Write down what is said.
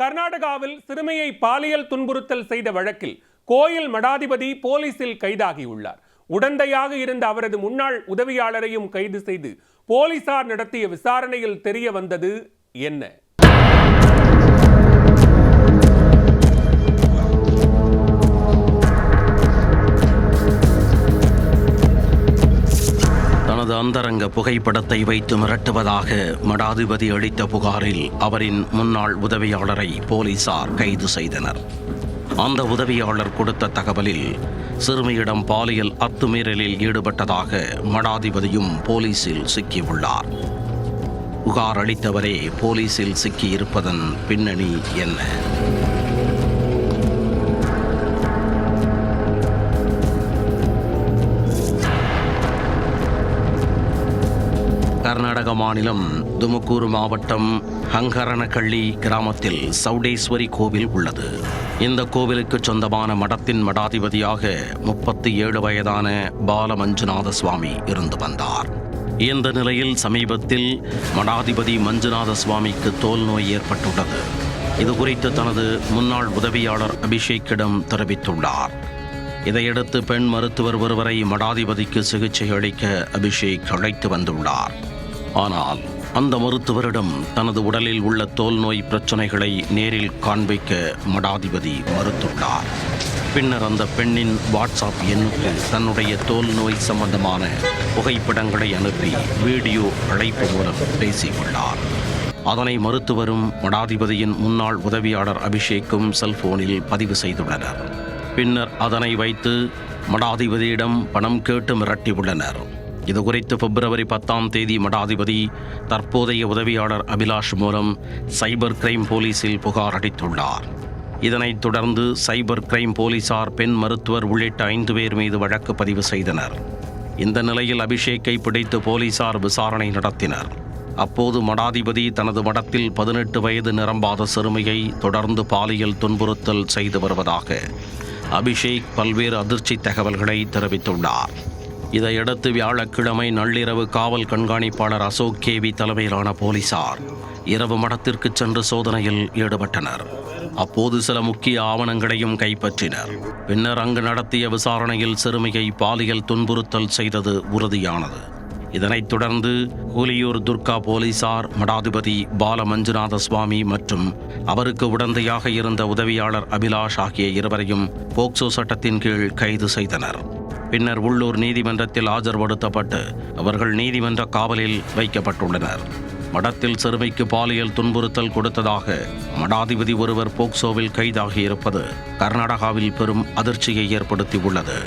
கர்நாடகாவில் சிறுமியை பாலியல் துன்புறுத்தல் செய்த வழக்கில் கோயில் மடாதிபதி போலீசில் கைதாகியுள்ளார். உடந்தையாக இருந்த அவரது முன்னாள் உதவியாளரையும் கைது செய்து போலீசார் நடத்திய விசாரணையில் தெரிய வந்தது என்ன? தனது அந்தரங்க புகைப்படத்தை வைத்து மிரட்டுவதாக மடாதிபதி அளித்த புகாரில் அவரின் முன்னாள் உதவியாளரை போலீசார் கைது செய்தனர். அந்த உதவியாளர் கொடுத்த தகவலில் சிறுமியிடம் பாலியல் அத்துமீறலில் ஈடுபட்டதாக மடாதிபதியும் போலீசில் சிக்கியுள்ளார். புகார் அளித்தவரே போலீசில் சிக்கியிருப்பதன் பின்னணி என்ன? கர்நாடக மாநிலம் துமுக்கூரு மாவட்டம் ஹங்கரனகள்ளி கிராமத்தில் சௌடேஸ்வரி கோவில் உள்ளது. இந்த கோவிலுக்கு சொந்தமான மடத்தின் மடாதிபதியாக 37 வயதான பால மஞ்சுநாத சுவாமி இருந்து வந்தார். இந்த நிலையில் சமீபத்தில் மடாதிபதி மஞ்சுநாத சுவாமிக்கு தோல் நோய் ஏற்பட்டுள்ளது. இது குறித்து தனது முன்னாள் உதவியாளர் அபிஷேக்கிடம் தெரிவித்துள்ளார். இதையடுத்து பெண் மருத்துவர் ஒருவரை மடாதிபதிக்கு சிகிச்சை அளிக்க அபிஷேக் அழைத்து வந்துள்ளார். ஆனால் அந்த மருத்துவரிடம் தனது உடலில் உள்ள தோல் நோய் பிரச்சனைகளை நேரில் காண்பிக்க மடாதிபதி மறுத்துள்ளார். பின்னர் அந்த பெண்ணின் வாட்ஸ்அப் எண்ணுக்கு தன்னுடைய தோல் நோய் சம்பந்தமான புகைப்படங்களை அனுப்பி வீடியோ அழைப்பு மூலம் பேசியுள்ளார். அதனை மருத்துவரும் மடாதிபதியின் முன்னாள் உதவியாளர் அபிஷேக்கும் செல்போனில் பதிவு செய்துள்ளனர். பின்னர் அதனை வைத்து மடாதிபதியிடம் பணம் கேட்டு மிரட்டியுள்ளனர். இதுகுறித்து பிப்ரவரி 10 மடாதிபதி தற்போதைய உதவியாளர் அபிலாஷ் மூலம் சைபர் கிரைம் போலீசில் புகார் அளித்துள்ளார். இதனைத் தொடர்ந்து சைபர் கிரைம் போலீசார் பெண் மருத்துவர் உள்ளிட்ட 5 பேர் மீது வழக்கு பதிவு செய்தனர். இந்த நிலையில் அபிஷேக்கை பிடித்து போலீசார் விசாரணை நடத்தினர். அப்போது மடாதிபதி தனது மடத்தில் 18 வயது நிரம்பாத சிறுமியை தொடர்ந்து பாலியல் துன்புறுத்தல் செய்து வருவதாக அபிஷேக் பல்வேறு அதிர்ச்சி தகவல்களை தெரிவித்துள்ளார். இதையடுத்து வியாழக்கிழமை நள்ளிரவு காவல் கண்காணிப்பாளர் அசோக் கேவி தலைமையிலான போலீசார் இரவு மடத்திற்கு சென்று சோதனையில் ஈடுபட்டனர். அப்போது சில முக்கிய ஆவணங்களையும் கைப்பற்றினர். பின்னர் அங்கு நடத்திய விசாரணையில் சிறுமியை பாலியல் துன்புறுத்தல் செய்தது உறுதியானது. இதனைத் தொடர்ந்து கூலியூர் துர்கா போலீசார் மடாதிபதி பால மஞ்சுநாத சுவாமி மற்றும் அவருக்கு உடந்தையாக இருந்த உதவியாளர் அபிலாஷ் ஆகிய இருவரையும் போக்சோ சட்டத்தின் கீழ் கைது செய்தனர். பின்னர் உள்ளூர் நீதிமன்றத்தில் ஆஜர்படுத்தப்பட்டு அவர்கள் நீதிமன்ற காவலில் வைக்கப்பட்டுள்ளனர். மடத்தில் சிறுமிக்கு பாலியல் துன்புறுத்தல் கொடுத்ததாக மடாதிபதி ஒருவர் போக்சோவில் கைதாகியிருப்பது கர்நாடகாவில் பெரும் அதிர்ச்சியை ஏற்படுத்தியுள்ளது.